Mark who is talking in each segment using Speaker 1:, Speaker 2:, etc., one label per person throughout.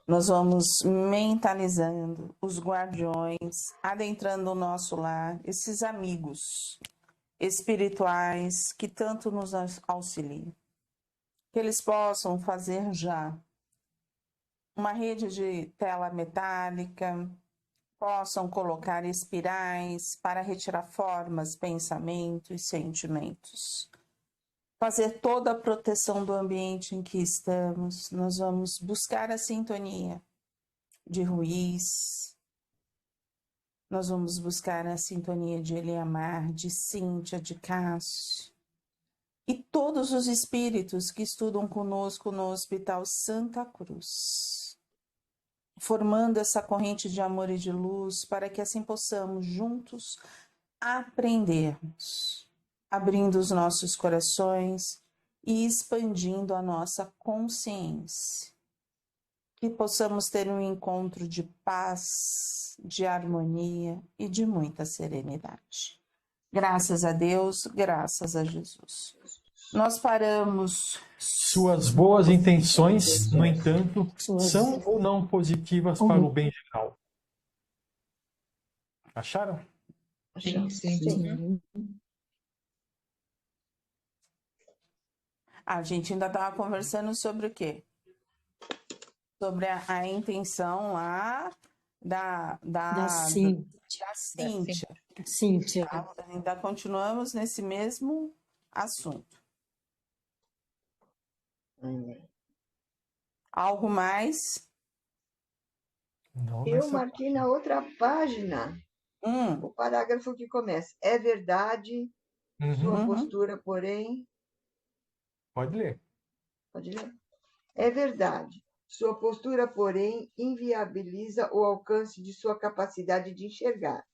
Speaker 1: Nós vamos mentalizando os guardiões, adentrando o nosso lar, esses amigos espirituais que tanto nos auxiliam. Que eles possam fazer já uma rede de tela metálica, possam colocar espirais para retirar formas, pensamentos e sentimentos. Fazer toda a proteção do ambiente em que estamos. Nós vamos buscar a sintonia de Ruiz, nós vamos buscar a sintonia de Eliamar, de Cíntia, de Cássio, e todos os espíritos que estudam conosco no Hospital Santa Cruz, formando essa corrente de amor e de luz para que assim possamos juntos aprendermos, abrindo os nossos corações e expandindo a nossa consciência. Que possamos ter um encontro de paz, de harmonia e de muita serenidade. Graças a Deus, graças a Jesus. Nós paramos.
Speaker 2: Suas boas intenções, no entanto, são ou não positivas para o bem geral? Acharam?
Speaker 3: Sim.
Speaker 1: A gente ainda estava conversando sobre o quê? Sobre a intenção lá da Cíntia. Tá? Ainda continuamos nesse mesmo assunto. Algo mais?
Speaker 2: Não,
Speaker 3: Eu marquei na outra página o parágrafo que começa. É verdade, sua postura, porém...
Speaker 2: Pode ler.
Speaker 3: Pode ler? É verdade. Sua postura, porém, inviabiliza o alcance de sua capacidade de enxergar.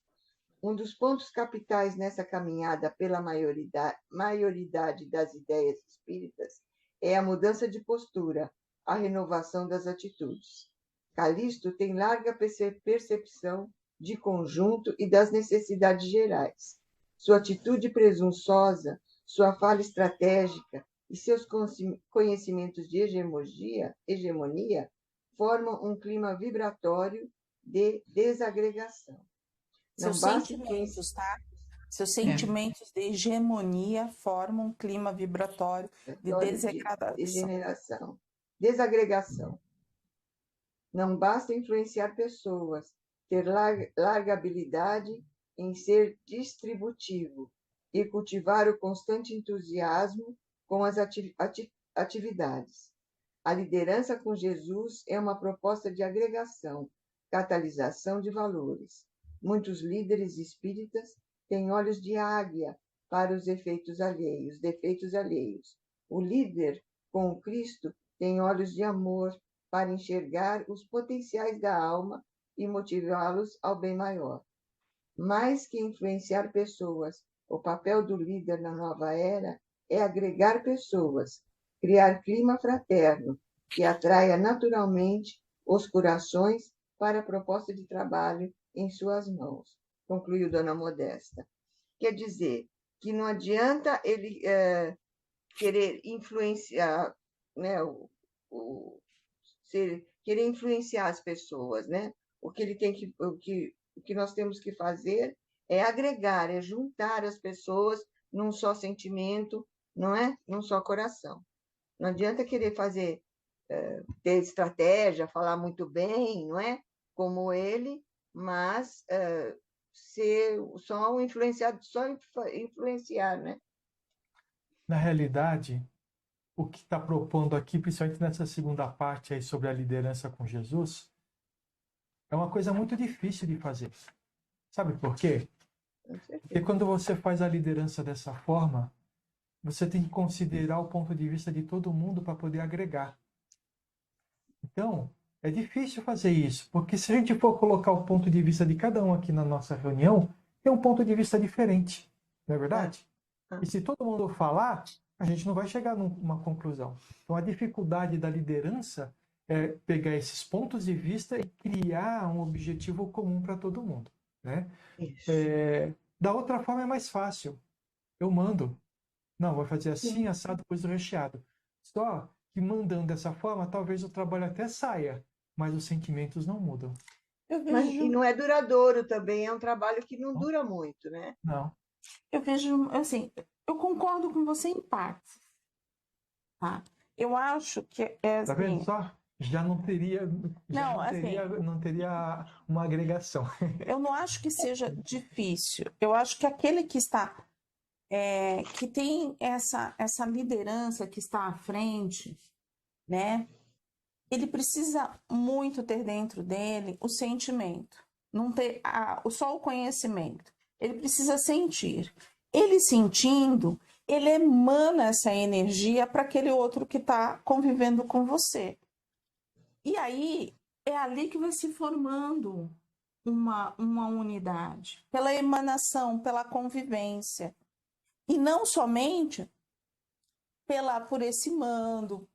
Speaker 3: Um dos pontos capitais nessa caminhada pela maioridade das ideias espíritas é a mudança de postura, a renovação das atitudes. Calixto tem larga percepção de conjunto e das necessidades gerais. Sua atitude presunçosa, sua fala estratégica e seus conhecimentos de hegemonia formam um clima vibratório de desagregação.
Speaker 1: Seus sentimentos, tá? Seus sentimentos de hegemonia formam um clima vibratório de
Speaker 3: desagregação. Não basta influenciar pessoas, ter larga habilidade em ser distributivo e cultivar o constante entusiasmo com as atividades. A liderança com Jesus é uma proposta de agregação, catalisação de valores. Muitos líderes espíritas têm olhos de águia para os defeitos alheios. O líder com o Cristo tem olhos de amor para enxergar os potenciais da alma e motivá-los ao bem maior. Mais que influenciar pessoas, o papel do líder na nova era é agregar pessoas, criar clima fraterno que atraia naturalmente os corações para a proposta de trabalho em suas mãos, concluiu Dona Modesta. Quer dizer que não adianta ele querer influenciar, né, querer influenciar as pessoas, né? O que nós temos que fazer é agregar, é juntar as pessoas num só sentimento, não é? Num só coração. Não adianta querer ter estratégia, falar muito bem, não é? Como ele, mas ser só um influenciado, só influenciar, né?
Speaker 2: Na realidade, o que está propondo aqui, principalmente nessa segunda parte aí sobre a liderança com Jesus, é uma coisa muito difícil de fazer. Sabe por quê? Porque quando você faz a liderança dessa forma, você tem que considerar o ponto de vista de todo mundo para poder agregar. Então, é difícil fazer isso, porque se a gente for colocar o ponto de vista de cada um aqui na nossa reunião, tem um ponto de vista diferente, não é verdade? E se todo mundo falar, a gente não vai chegar numa conclusão. Então, a dificuldade da liderança é pegar esses pontos de vista e criar um objetivo comum para todo mundo, né? Da outra forma é mais fácil. Eu mando. Não, vai fazer assim, assado, depois do recheado. Só que mandando dessa forma, talvez o trabalho até saia, mas os sentimentos não mudam.
Speaker 1: Eu
Speaker 3: E
Speaker 1: vejo,
Speaker 3: não é duradouro também, é um trabalho que não dura muito, né?
Speaker 2: Não.
Speaker 1: eu vejo, assim, eu concordo com você em partes, tá? Eu acho que é
Speaker 2: Tá vendo
Speaker 1: assim,
Speaker 2: só? Já não teria,
Speaker 1: não, assim,
Speaker 2: não teria uma agregação.
Speaker 1: eu não acho que seja difícil. Eu acho que aquele que está, que tem essa liderança que está à frente, né? Ele precisa muito ter dentro dele o sentimento, não ter só o conhecimento. Ele precisa sentir. Ele sentindo, ele emana essa energia para aquele outro que está convivendo com você. E aí é ali que vai se formando uma unidade, pela emanação, pela convivência. E não somente por esse mando,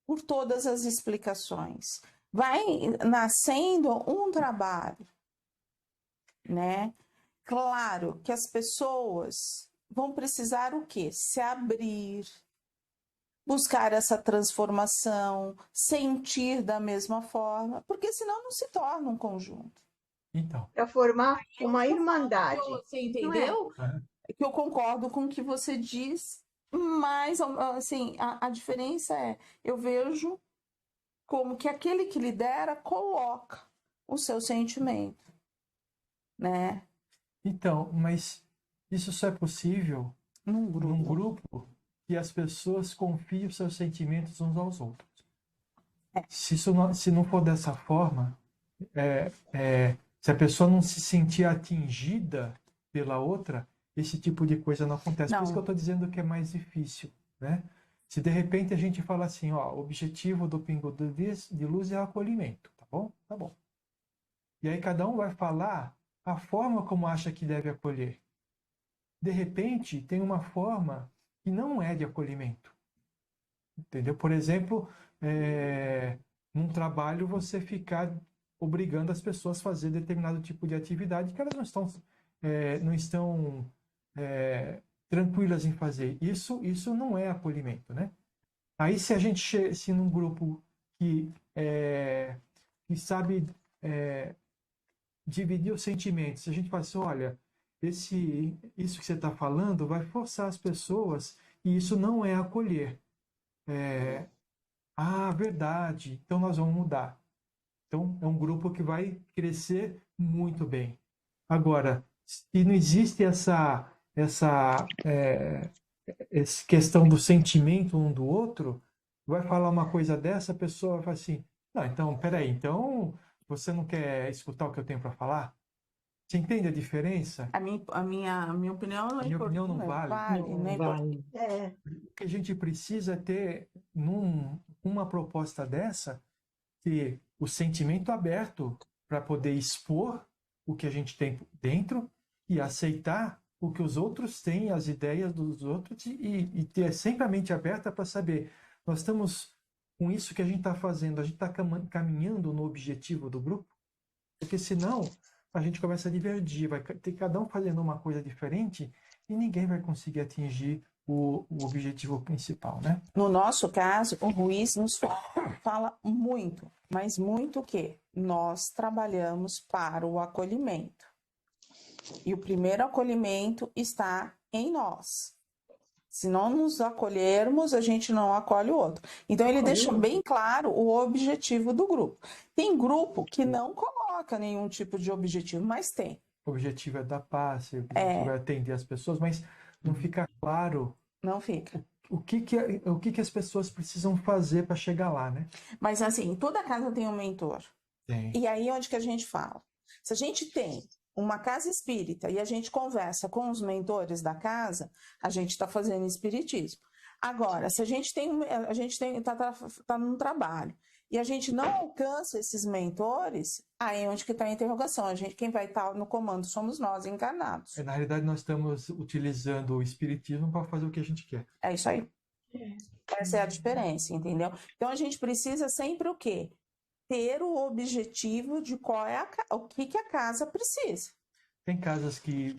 Speaker 1: por todas as explicações. Vai nascendo um trabalho, né? Claro que as pessoas vão precisar o quê? Se abrir, buscar essa transformação, sentir da mesma forma, porque senão não se torna um conjunto.
Speaker 2: Então,
Speaker 3: Para formar uma irmandade,
Speaker 1: Você
Speaker 3: não é?
Speaker 1: entendeu? Que eu concordo com o que você diz, mas assim, a diferença é, eu vejo como que aquele que lidera coloca o seu sentimento, né?
Speaker 2: então, mas isso só é possível
Speaker 1: Num
Speaker 2: num
Speaker 1: grupo.
Speaker 2: grupo que as pessoas confiem os seus sentimentos uns aos outros.
Speaker 1: É.
Speaker 2: Se não for dessa forma, se a pessoa não se sentir atingida pela outra, esse tipo de coisa não acontece. Por isso que eu
Speaker 1: Não,
Speaker 2: estou dizendo que é mais difícil, né? Se de repente a gente fala assim, ó, o objetivo do Pingo de Luz é o acolhimento, tá bom? Tá bom. E aí cada um vai falar a forma como acha que deve acolher. De repente, tem uma forma que não é de acolhimento. Entendeu? Por exemplo, num trabalho você ficar obrigando as pessoas a fazer determinado tipo de atividade que elas não estão tranquilas em fazer. Isso não é acolhimento, né? Aí se num grupo que sabe dividir os sentimentos, se a gente fala assim, olha, isso que você está falando vai forçar as pessoas e isso não é acolher. Verdade. Então nós vamos mudar. Então é um grupo que vai crescer muito bem. Agora, se não existe essa questão do sentimento um do outro, vai falar uma coisa dessa, a pessoa vai falar assim, não, então, peraí, então você não quer escutar o que eu tenho para falar? Você entende a diferença?
Speaker 1: a minha opinião não
Speaker 2: A
Speaker 1: é
Speaker 2: minha opinião não
Speaker 1: importante.
Speaker 2: vale.
Speaker 1: Não é importante.
Speaker 3: É,
Speaker 2: O que a gente precisa é ter, numa proposta dessa, ter o sentimento aberto para poder expor o que a gente tem dentro e aceitar o que os outros têm, as ideias dos outros e ter sempre a mente aberta para saber, nós estamos com isso que a gente está fazendo, a gente está caminhando no objetivo do grupo, porque senão a gente começa a divergir, vai ter cada um fazendo uma coisa diferente e ninguém vai conseguir atingir o objetivo principal, né?
Speaker 1: No nosso caso, o Ruiz nos fala muito, mas muito o quê? Nós trabalhamos para o acolhimento. E o primeiro acolhimento está em nós. Se não nos acolhermos, a gente não acolhe o outro. Então, ele deixa bem claro o objetivo do grupo. Tem grupo que não coloca nenhum tipo de objetivo, mas tem.
Speaker 2: O objetivo é dar paz, o objetivo é atender as pessoas, mas não fica claro
Speaker 1: Não fica.
Speaker 2: o que as pessoas precisam fazer para chegar lá, né?
Speaker 1: Mas assim, toda casa tem um mentor.
Speaker 2: Tem.
Speaker 1: E aí onde que a gente fala? Se a gente tem uma casa espírita e a gente conversa com os mentores da casa, a gente está fazendo espiritismo. Agora, se a gente tá num trabalho e a gente não alcança esses mentores, aí é onde que está a interrogação. Quem vai estar no comando somos nós, encarnados.
Speaker 2: Na realidade, nós estamos utilizando o espiritismo para fazer o que a gente quer.
Speaker 1: É isso aí. Essa é a diferença, entendeu? Então a gente precisa sempre o quê? Ter o objetivo de o que a casa precisa.
Speaker 2: Tem casas que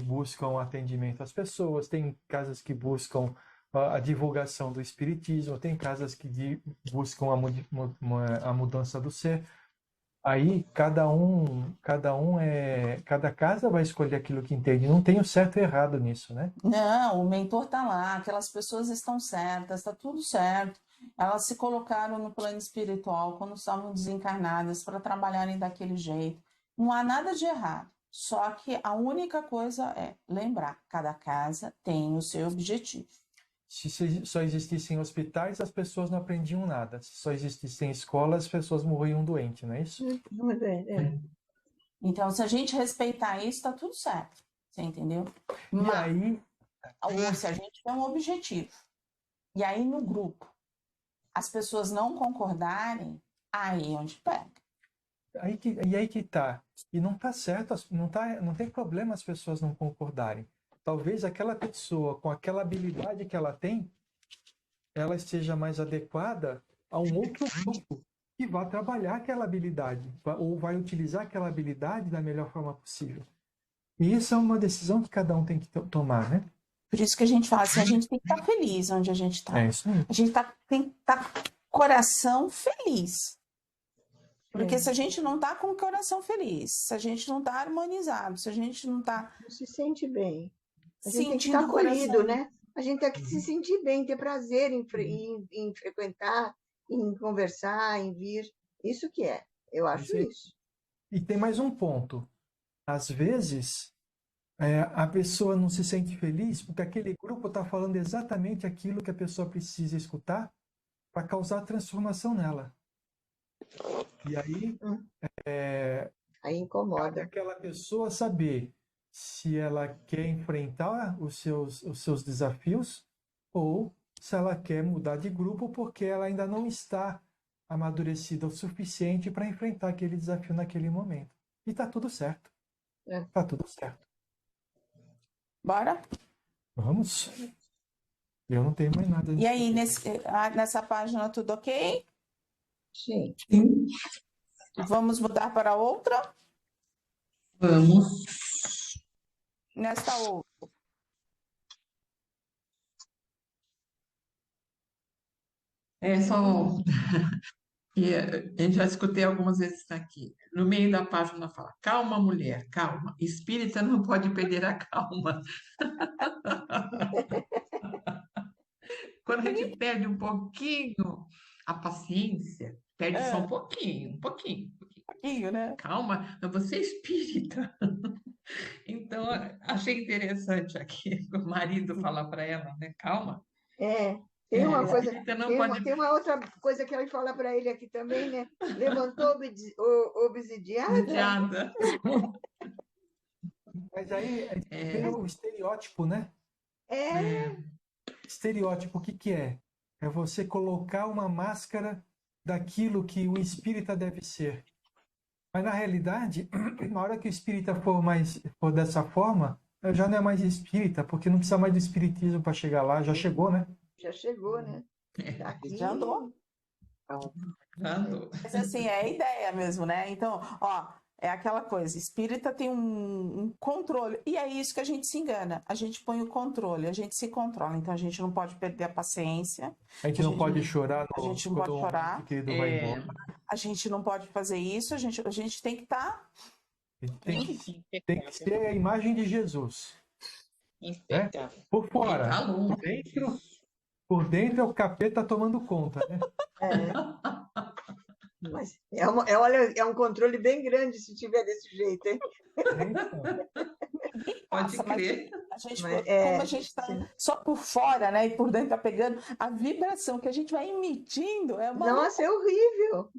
Speaker 2: buscam atendimento às pessoas, tem casas que buscam a divulgação do espiritismo, tem casas que buscam a mudança do ser. Aí cada casa vai escolher aquilo que entende. Não tem o certo e errado nisso, né?
Speaker 1: Não, o mentor está lá, aquelas pessoas estão certas, está tudo certo. Elas se colocaram no plano espiritual quando estavam desencarnadas para trabalharem daquele jeito. Não há nada de errado. Só que a única coisa é lembrar, cada casa tem o seu objetivo.
Speaker 2: Se só existissem hospitais, as pessoas não aprendiam nada. Se só existissem escolas, as pessoas morriam doentes, não é isso?
Speaker 1: Então, se a gente respeitar isso, está tudo certo. Você entendeu?
Speaker 2: E aí,
Speaker 1: Ou se a gente tem um objetivo, e aí no grupo as pessoas não concordarem, aí é onde pega.
Speaker 2: aí que tá. E não tá certo, não tem problema as pessoas não concordarem. Talvez aquela pessoa, com aquela habilidade que ela tem, ela esteja mais adequada a um outro grupo que vai trabalhar aquela habilidade, ou vai utilizar aquela habilidade da melhor forma possível. E isso é uma decisão que cada um tem que tomar, né?
Speaker 1: Por isso que a gente fala assim, a gente tem que estar feliz onde a gente está.
Speaker 2: É isso aí.
Speaker 1: A gente tem que estar com o coração feliz. Porque se a gente não está com o coração feliz, se a gente não está harmonizado, se a gente não está...
Speaker 3: Não se sente bem. A gente tem que
Speaker 1: sentindo
Speaker 3: estar
Speaker 1: o coração.
Speaker 3: acolhido, né? A gente tem que se sentir bem, ter prazer em frequentar, em conversar, em vir. Isso que é. Eu acho isso.
Speaker 2: E tem mais um ponto. Às vezes, a pessoa não se sente feliz porque aquele grupo está falando exatamente aquilo que a pessoa precisa escutar para causar transformação nela. E aí,
Speaker 3: Aí incomoda.
Speaker 2: aquela pessoa saber se ela quer enfrentar os seus desafios ou se ela quer mudar de grupo porque ela ainda não está amadurecida o suficiente para enfrentar aquele desafio naquele momento. E tá tudo certo. Tá tudo certo.
Speaker 1: Bora?
Speaker 2: Vamos? Eu não tenho mais nada.
Speaker 1: E aí, nessa página, tudo ok?
Speaker 3: Sim.
Speaker 1: Vamos mudar para outra?
Speaker 4: Vamos.
Speaker 1: Nesta outra.
Speaker 4: Só e a gente já escutei algumas vezes aqui. No meio da página fala: calma, mulher, calma. Espírita não pode perder a calma. Quando a gente perde um pouquinho a paciência, perde só um pouquinho, um pouquinho.
Speaker 1: Pouquinho, né?
Speaker 4: Calma, mas você é espírita. Então, achei interessante aqui o marido falar para ela, né? Calma.
Speaker 3: Tem uma coisa,
Speaker 4: Espírita não
Speaker 3: tem
Speaker 4: pode...
Speaker 3: uma outra coisa que ela fala para ele aqui também, né? Levantou obsidiada.
Speaker 4: Judiada.
Speaker 2: Mas aí tem o estereótipo, né? Estereótipo, o que é? É você colocar uma máscara daquilo que o espírita deve ser. Mas, na realidade, na hora que o espírita for dessa forma, já não é mais espírita, porque não precisa mais do espiritismo para chegar lá. Já chegou, né?
Speaker 3: Já chegou, né? Aqui.
Speaker 1: Já andou.
Speaker 4: Já andou.
Speaker 1: Mas assim, é a ideia mesmo, né? Então, ó, é aquela coisa, espírita tem um controle, e é isso que a gente se engana. A gente põe o controle, a gente se controla, então a gente não pode perder a paciência.
Speaker 2: A gente não pode chorar
Speaker 1: A gente não pode chorar.
Speaker 2: O querido vai embora.
Speaker 1: A gente não pode fazer isso, a gente tem que estar...
Speaker 2: Tem que ser a imagem de Jesus. Né? Por fora. Por dentro é o capeta tomando conta, né?
Speaker 3: Mas olha, é um controle bem grande se tiver desse jeito, hein?
Speaker 4: Pode crer.
Speaker 1: Como a gente está só por fora, né? E por dentro tá pegando, a vibração que a gente vai emitindo é uma
Speaker 3: Nossa, é horrível.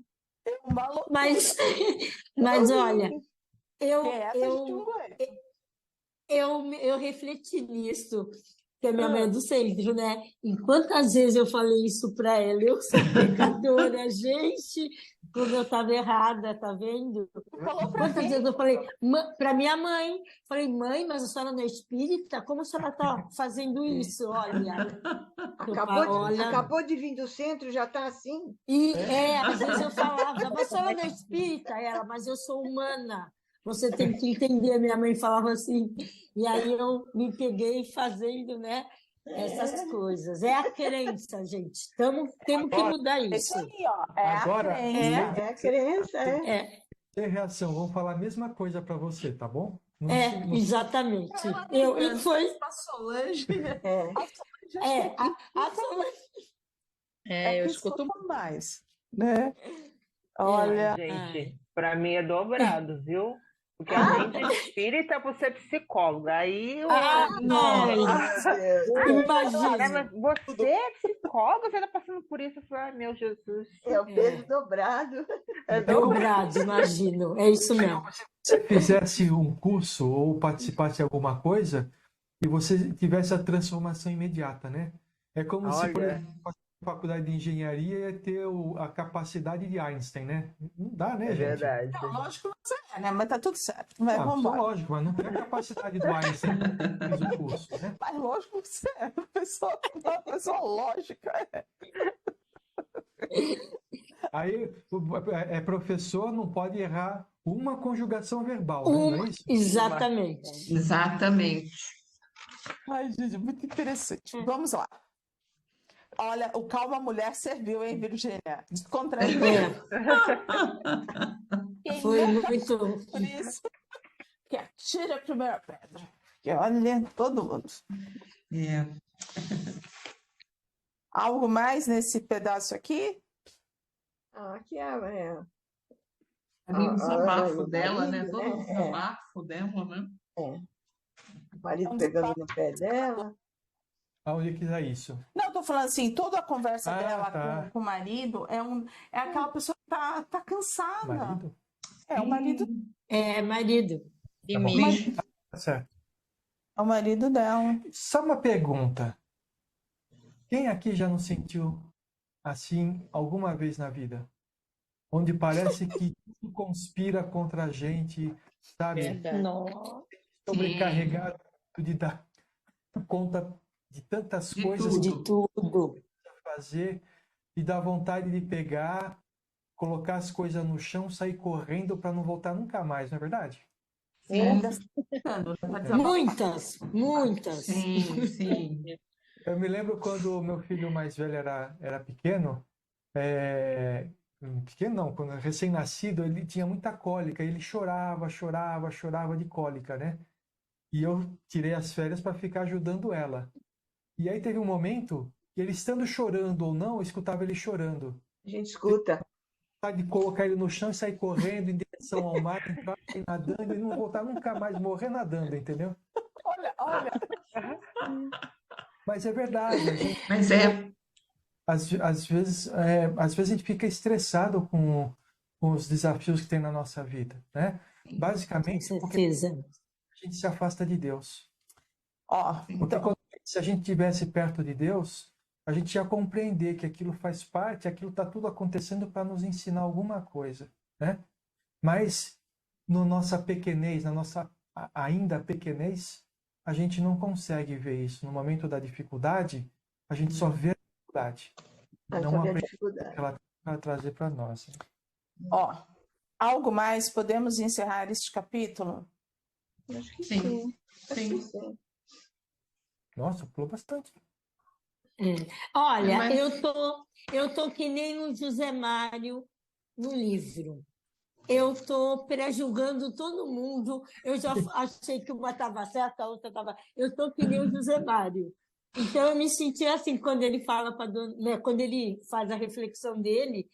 Speaker 1: É uma loucura.
Speaker 5: Mas olha, eu refleti nisso, que a minha mãe é do centro, né? E quantas vezes eu falei isso para ela? Eu sou pecadora, gente, como eu estava errada, tá vendo? Quantas vezes eu falei para minha mãe, falei, mãe, mas a senhora não é espírita? Como a senhora está fazendo isso? Olha,
Speaker 3: acabou de vir do centro, já está assim?
Speaker 5: E às vezes eu falava, mas a senhora não é espírita? Ela, mas eu sou humana. Você tem que entender, minha mãe falava assim. E aí eu me peguei fazendo, né? essas coisas. É a crença, gente. Temos que mudar
Speaker 1: Isso
Speaker 5: isso.
Speaker 1: aí, ó. É
Speaker 2: Agora,
Speaker 1: a crença.
Speaker 3: É a crença, é.
Speaker 5: É,
Speaker 2: sem reação, vamos falar a mesma coisa para você, tá bom? Não
Speaker 5: exatamente. E foi.
Speaker 1: A Solange.
Speaker 3: É.
Speaker 1: A Solange
Speaker 5: É, a Solange.
Speaker 1: é
Speaker 6: eu
Speaker 1: que
Speaker 6: escuto
Speaker 1: escuta mais, né? Olha,
Speaker 6: gente. Pra mim é dobrado, viu? Porque além de espírita, você é psicóloga. Aí eu.
Speaker 5: Nossa, imagina.
Speaker 6: Mas você é psicóloga? Você tá passando por isso? Eu falei, ai, meu Jesus.
Speaker 3: É o peso dobrado.
Speaker 5: Dobrado, imagino. É isso mesmo.
Speaker 2: se você fizesse um curso ou participasse de alguma coisa e você tivesse a transformação imediata, né? É como se, por
Speaker 6: Olha.
Speaker 2: exemplo, a faculdade de engenharia ia ter a capacidade de Einstein, né? Não dá, né,
Speaker 6: É
Speaker 2: gente?
Speaker 6: verdade.
Speaker 1: não, lógico que você é, né? Mas tá tudo certo. Mas
Speaker 2: Ah,
Speaker 1: vamos
Speaker 2: só
Speaker 1: embora.
Speaker 2: lógico, mas não tem a capacidade do Einstein que fez o curso, né?
Speaker 1: Mas lógico que você é uma pessoa lógica.
Speaker 2: Aí, professor não pode errar uma conjugação verbal, né? Não é isso?
Speaker 5: Exatamente.
Speaker 4: Exatamente.
Speaker 1: Ai, gente, muito interessante. Vamos lá. Olha, o Calma Mulher serviu, hein, Virgínia? Descontraindo. Quem
Speaker 5: Foi
Speaker 1: nunca
Speaker 5: muito.
Speaker 1: por isso que atira a primeira pedra. Que olha, todo mundo.
Speaker 4: É.
Speaker 1: Algo mais nesse pedaço aqui?
Speaker 3: Aqui é.
Speaker 4: Ali um desabafo
Speaker 3: o
Speaker 4: dela, né?
Speaker 3: marido,
Speaker 4: Todo
Speaker 3: né?
Speaker 4: um desabafo dela, né?
Speaker 3: O marido pegando no pé dela.
Speaker 2: Aonde que é isso?
Speaker 1: Não, tô falando assim, toda a conversa
Speaker 2: Ah,
Speaker 1: dela
Speaker 2: tá.
Speaker 1: com o marido é aquela pessoa que tá cansada.
Speaker 2: Marido?
Speaker 1: É o marido,
Speaker 5: É, marido.
Speaker 6: De
Speaker 2: Tá bom.
Speaker 6: mim.
Speaker 2: Tá certo.
Speaker 1: é o marido dela.
Speaker 2: Só uma pergunta. Quem aqui já não sentiu assim alguma vez na vida? Onde parece que tudo conspira contra a gente, sabe?
Speaker 6: Verdade.
Speaker 5: Nossa,
Speaker 2: Sobrecarregado de dar conta de tantas
Speaker 4: De
Speaker 2: coisas
Speaker 4: tudo.
Speaker 5: de tudo.
Speaker 2: para fazer e dá vontade de pegar, colocar as coisas no chão, sair correndo para não voltar nunca mais, não é verdade?
Speaker 5: Muitas.
Speaker 4: Sim.
Speaker 2: Eu me lembro quando o meu filho mais velho era pequeno, pequeno não, quando recém-nascido, ele tinha muita cólica, ele chorava de cólica, né? E eu tirei as férias para ficar ajudando ela. E aí teve um momento que ele estando chorando ou não, eu escutava ele chorando.
Speaker 3: A gente escuta.
Speaker 2: De colocar ele no chão e sair correndo em direção ao mar, entrar e nadando e não voltar nunca mais, morrer nadando, entendeu?
Speaker 1: Olha,
Speaker 2: Mas é verdade, a gente,
Speaker 4: Mas é.
Speaker 2: às vezes a gente fica estressado com os desafios que tem na nossa vida, né?
Speaker 5: Com
Speaker 2: Basicamente porque
Speaker 5: certeza.
Speaker 2: a gente se afasta de Deus.
Speaker 1: ó,
Speaker 2: Porque se a gente estivesse perto de Deus, a gente ia compreender que aquilo faz parte, aquilo está tudo acontecendo para nos ensinar alguma coisa, né? Mas na nossa pequenez, na nossa ainda pequenez, a gente não consegue ver isso. No momento da dificuldade, a gente só vê a dificuldade, não
Speaker 3: Sabe a
Speaker 2: aprende
Speaker 3: dificuldade.
Speaker 2: o que ela tem para trazer para nós.
Speaker 1: ó. Algo mais? Podemos encerrar este capítulo?
Speaker 3: Acho que
Speaker 4: Sim.
Speaker 3: Acho que sim.
Speaker 2: Nossa, pulou bastante.
Speaker 5: Olha,
Speaker 4: Mas-
Speaker 5: eu tô que nem o José Mário no livro. Eu tô pré-julgando todo mundo. Eu já achei que uma estava certa, a outra estava. Eu tô que nem o José Mário. Então eu me senti assim quando ele fala para quando ele faz a reflexão dele,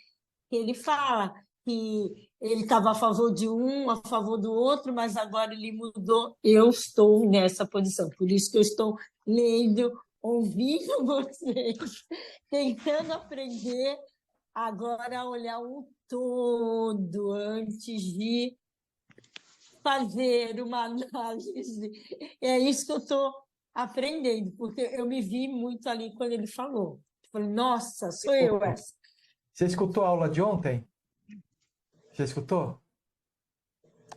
Speaker 5: que ele fala que ele estava a favor de um, a favor do outro, mas agora ele mudou. Eu estou nessa posição, por isso que eu estou lendo, ouvindo vocês, tentando aprender agora a olhar o todo antes de fazer uma análise. É isso que eu estou aprendendo, porque eu me vi muito ali quando ele falou. Eu falei, nossa, sou eu essa.
Speaker 2: Você escutou a aula de ontem? Você escutou?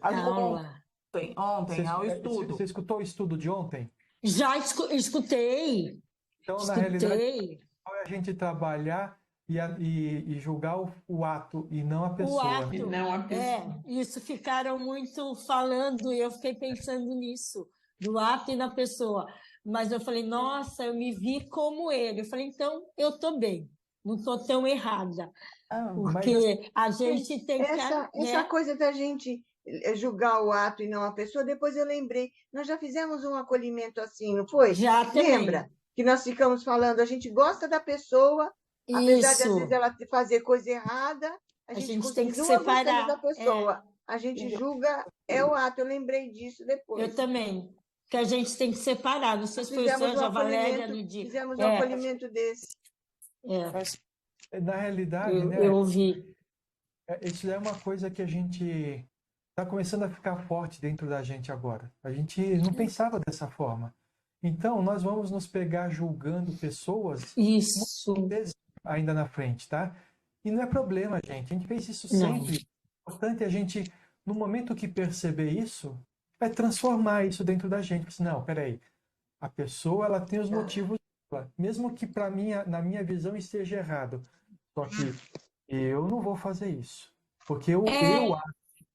Speaker 5: Aula.
Speaker 1: Ontem, ao estudo.
Speaker 2: Você escutou o estudo de ontem?
Speaker 5: Já escutei.
Speaker 2: Então, na realidade,
Speaker 5: Escutei.
Speaker 2: é a gente trabalhar e julgar o ato e não a pessoa.
Speaker 5: ato.
Speaker 2: Né?
Speaker 4: Não a pessoa.
Speaker 5: Isso ficaram muito falando e eu fiquei pensando nisso, do ato e na pessoa. mas eu falei, nossa, eu me vi como ele. Eu falei, então eu tô bem, não tô tão errada,
Speaker 1: Ah,
Speaker 5: porque a gente tem que,
Speaker 3: Essa
Speaker 5: né?
Speaker 3: coisa da gente julgar o ato e não a pessoa, depois eu lembrei, nós já fizemos um acolhimento assim, não foi?
Speaker 5: Já
Speaker 3: Lembra?
Speaker 5: também.
Speaker 3: Que nós ficamos falando, a gente gosta da pessoa, apesar de às vezes
Speaker 5: Isso.
Speaker 3: ela fazer coisa errada, a
Speaker 5: A
Speaker 3: gente
Speaker 5: gente tem que
Speaker 3: continua gostando da
Speaker 5: separar.
Speaker 3: pessoa. A gente julga é o ato. Eu lembrei disso
Speaker 5: Eu
Speaker 3: depois.
Speaker 5: também. Que a gente tem que separar. Não sei se foi o
Speaker 3: Fizemos um
Speaker 5: Sérgio, a Valéria
Speaker 3: acolhimento,
Speaker 5: no dia.
Speaker 3: fizemos um acolhimento desse.
Speaker 2: Na realidade, né,
Speaker 5: Eu ouvi.
Speaker 2: isso é uma coisa que a gente está começando a ficar forte dentro da gente agora. A gente não pensava dessa forma. Então, nós vamos nos pegar julgando pessoas
Speaker 5: Isso.
Speaker 2: muitas vezes ainda na frente, tá? E não é problema, gente. A gente fez isso
Speaker 5: Não.
Speaker 2: sempre. O importante é a gente, no momento que perceber isso, é transformar isso dentro da gente. Assim, não, peraí. A pessoa, ela tem os motivos dela. Mesmo que para mim, na minha visão, esteja errado. Só que eu não vou fazer isso. Porque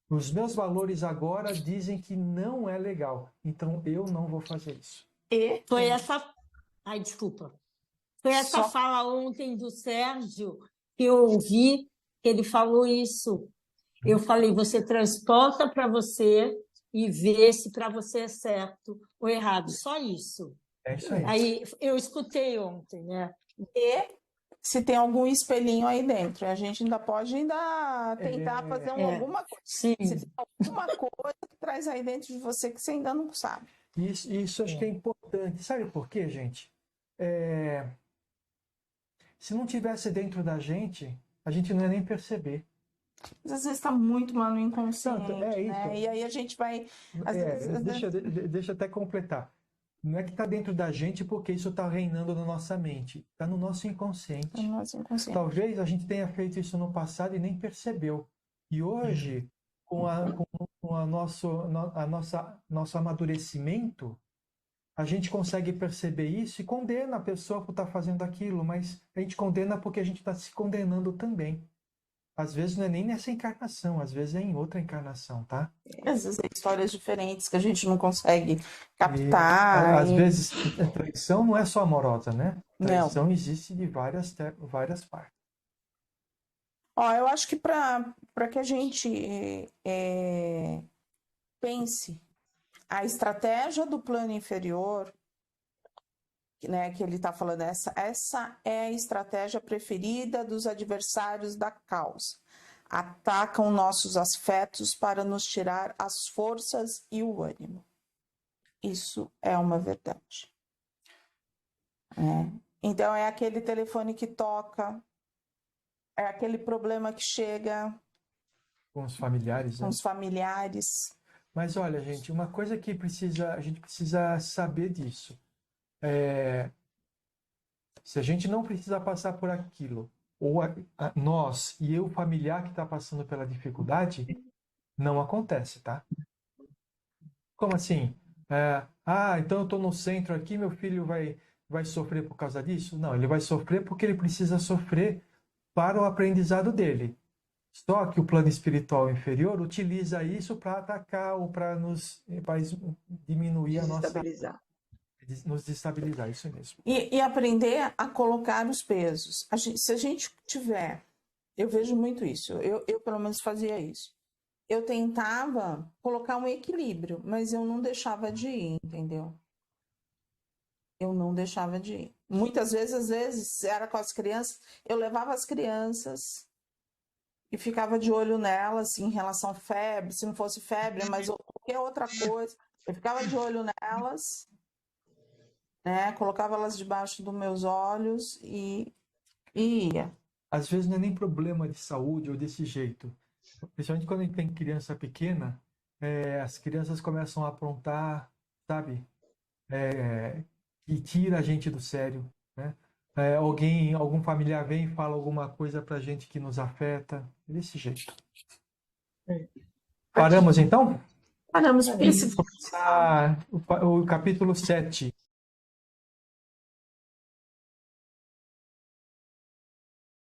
Speaker 2: os meus valores agora dizem que não é legal. Então, eu não vou fazer isso.
Speaker 1: E
Speaker 5: Foi essa. Ai, desculpa. Foi essa
Speaker 1: Só-
Speaker 5: fala ontem do Sérgio que eu ouvi, que ele falou isso. Eu falei, você transporta para você e vê se para você é certo ou errado. Só isso.
Speaker 2: É isso aí.
Speaker 5: Aí eu escutei ontem, né?
Speaker 1: e se tem algum espelhinho aí dentro, a gente ainda pode tentar fazer alguma coisa.
Speaker 5: Sim.
Speaker 1: Se tem alguma coisa que traz aí dentro de você que você ainda não sabe.
Speaker 2: Isso acho que é importante. Sabe por quê, gente? Se não tivesse dentro da gente, a gente não ia nem perceber.
Speaker 1: Mas às vezes está muito lá no inconsciente,
Speaker 2: Tanto, é isso.
Speaker 1: né? E aí a gente vai... Às vezes,
Speaker 2: Deixa eu até completar. Não é que está dentro da gente porque isso está reinando na nossa mente. Está no nosso inconsciente.
Speaker 1: no nosso inconsciente.
Speaker 2: Talvez a gente tenha feito isso no passado e nem percebeu. E hoje, com nosso amadurecimento, a gente consegue perceber isso e condena a pessoa por estar fazendo aquilo, mas a gente condena porque a gente está se condenando também. Às vezes não é nem nessa encarnação, às vezes é em outra encarnação, tá?
Speaker 1: Às vezes tem histórias diferentes que a gente não consegue captar.
Speaker 2: Às vezes, a traição não é só amorosa, né? Traição
Speaker 1: Não.
Speaker 2: existe de várias partes.
Speaker 1: Ó, eu acho que para que a gente pense a estratégia do plano inferior, né, que ele está falando, essa é a estratégia preferida dos adversários da causa. Atacam nossos afetos para nos tirar as forças e o ânimo. Isso é uma verdade. Então, é aquele telefone que toca, é aquele problema que chega
Speaker 2: Com os familiares,
Speaker 1: com
Speaker 2: né?
Speaker 1: os familiares.
Speaker 2: Mas olha, gente, uma coisa que a gente precisa saber disso. Se a gente não precisa passar por aquilo, ou nós e o familiar que está passando pela dificuldade, não acontece, tá? Como assim? Então eu estou no centro aqui, meu filho vai sofrer por causa disso? Não, ele vai sofrer porque ele precisa sofrer para o aprendizado dele. Só que o plano espiritual inferior utiliza isso para atacar ou para diminuir nos desestabilizar, isso mesmo.
Speaker 1: E aprender a colocar os pesos. Se a gente tiver, eu vejo muito isso, eu pelo menos fazia isso. Eu tentava colocar um equilíbrio, mas eu não deixava de ir, entendeu? Eu não deixava de ir. Muitas vezes, às vezes, era com as crianças, eu levava as crianças e ficava de olho nelas em relação à febre, se não fosse febre, mas qualquer outra coisa. Eu ficava de olho nelas, né? Colocava elas debaixo dos meus olhos e ia.
Speaker 2: Às vezes não é nem problema de saúde ou desse jeito. Principalmente quando a gente tem criança pequena, as crianças começam a aprontar, sabe? E tira a gente do sério, né? Algum familiar vem e fala alguma coisa pra gente que nos afeta, desse jeito. Paramos então?
Speaker 1: Paramos.
Speaker 2: O capítulo 7.